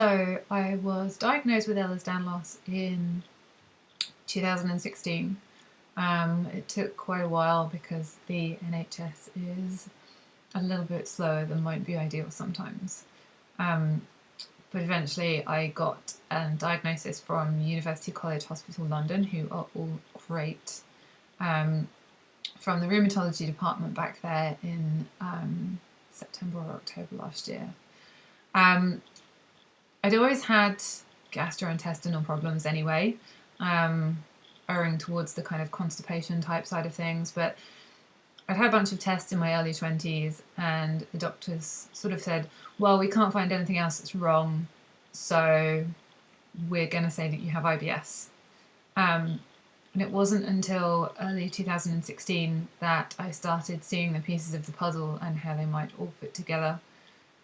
So I was diagnosed with Ehlers-Danlos in 2016. It took quite a while because the NHS is a little bit slower than might be ideal sometimes. But eventually I got a diagnosis from University College Hospital London, who are all great, from the rheumatology department back there in September or October last year. I'd always had gastrointestinal problems anyway, owing towards the kind of constipation type side of things, but I'd had a bunch of tests in my early 20s and the doctors sort of said, well, we can't find anything else that's wrong, so we're going to say that you have IBS. And it wasn't until early 2016 that I started seeing the pieces of the puzzle and how they might all fit together,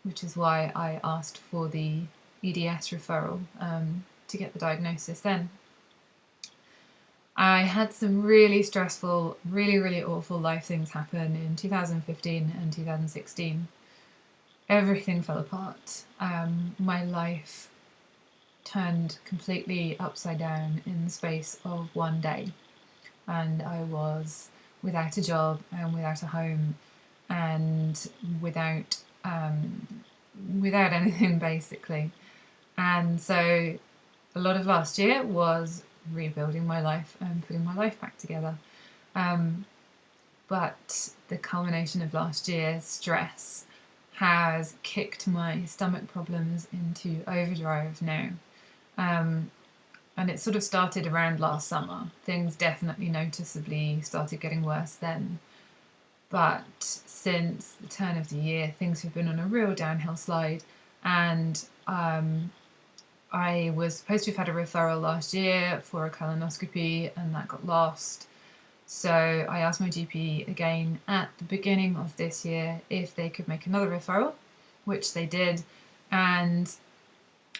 which is why I asked for the EDS referral to get the diagnosis then. I had some really stressful, really awful life things happen in 2015 and 2016. Everything fell apart. My life turned completely upside down in the space of one day, and I was without a job and without a home and without anything basically. And so a lot of last year was rebuilding my life and putting my life back together. But the culmination of last year's stress has kicked my stomach problems into overdrive now. And it sort of started around last summer. Things definitely noticeably started getting worse then. But since the turn of the year, things have been on a real downhill slide, and I was supposed to have had a referral last year for a colonoscopy and that got lost. So I asked my GP again at the beginning of this year if they could make another referral, which they did. And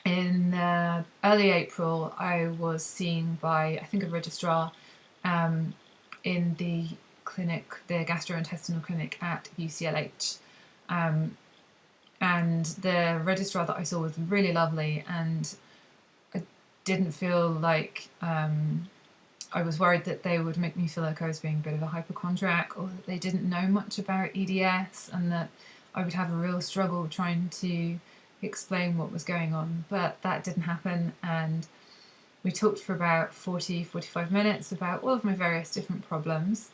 in early April, I was seen by, I think, a registrar in the clinic, the gastrointestinal clinic at UCLH. And the registrar that I saw was really lovely, and I didn't feel like I was worried that they would make me feel like I was being a bit of a hypochondriac, or that they didn't know much about EDS and that I would have a real struggle trying to explain what was going on. But that didn't happen, and we talked for about 45 minutes about all of my various different problems,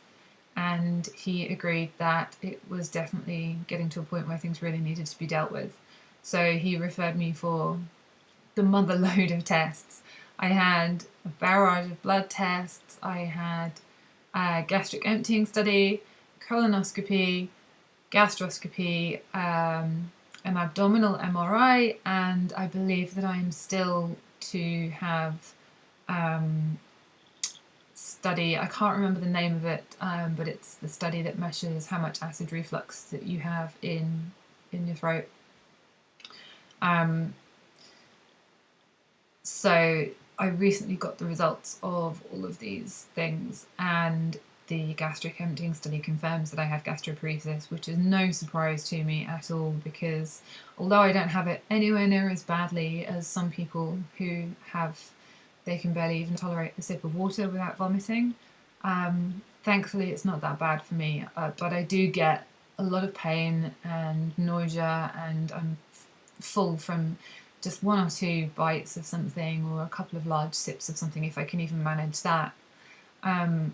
and he agreed that it was definitely getting to a point where things really needed to be dealt with. So he referred me for the mother load of tests. I had a barrage of blood tests, I had a gastric emptying study, colonoscopy, gastroscopy, an abdominal MRI, and I believe that I'm still to have study, I can't remember the name of it, but it's the study that measures how much acid reflux that you have in your throat. So I recently got the results of all of these things, and the gastric emptying study confirms that I have gastroparesis, which is no surprise to me at all, because although I don't have it anywhere near as badly as some people who have, they can barely even tolerate a sip of water without vomiting. Thankfully it's not that bad for me, but I do get a lot of pain and nausea, and I'm full from just one or two bites of something or a couple of large sips of something, if I can even manage that. And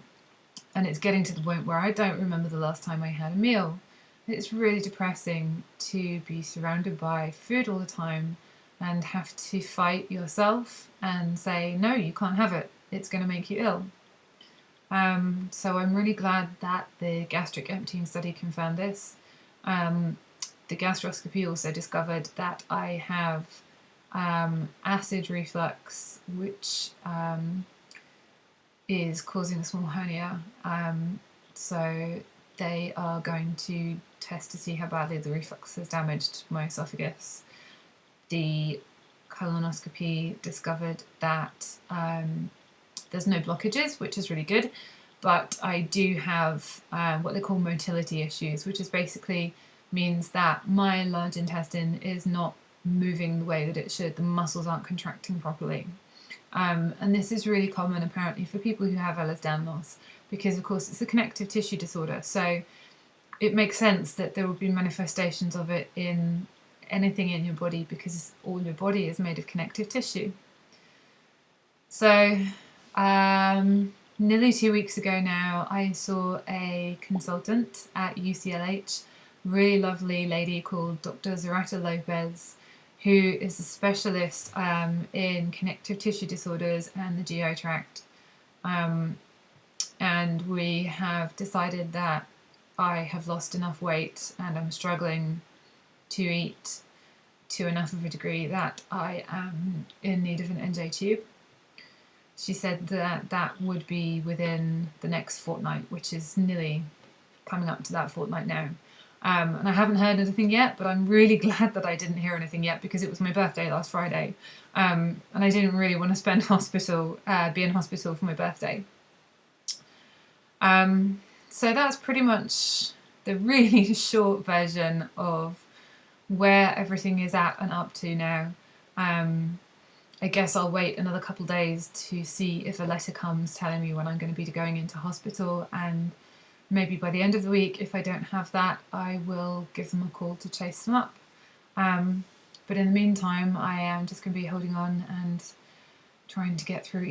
it's getting to the point where I don't remember the last time I had a meal. It's really depressing to be surrounded by food all the time and have to fight yourself and say, no, you can't have it, it's going to make you ill. So I'm really glad that the gastric emptying study confirmed this. The gastroscopy also discovered that I have acid reflux, which is causing a small hernia. So they are going to test to see how badly the reflux has damaged my esophagus. The colonoscopy discovered that there's no blockages, which is really good, but I do have what they call motility issues, which is basically means that my large intestine is not moving the way that it should. The muscles aren't contracting properly. And this is really common apparently for people who have Ehlers-Danlos loss, because of course it's a connective tissue disorder, so it makes sense that there will be manifestations of it in anything in your body, because all your body is made of connective tissue. So nearly 2 weeks ago now, I saw a consultant at UCLH, really lovely lady called Dr. Zarata Lopez, who is a specialist in connective tissue disorders and the GI tract. And we have decided that I have lost enough weight and I'm struggling to eat to enough of a degree that I am in need of an NJ tube. She said that that would be within the next fortnight, which is nearly coming up to that fortnight now. And I haven't heard anything yet, but I'm really glad that I didn't hear anything yet, because it was my birthday last Friday, and I didn't really want to be in hospital for my birthday. So that's pretty much the really short version of where everything is at and up to now. I guess I'll wait another couple of days to see if a letter comes telling me when I'm going to be going into hospital, and maybe by the end of the week, if I don't have that, I will give them a call to chase them up. But in the meantime, I am just going to be holding on and trying to get through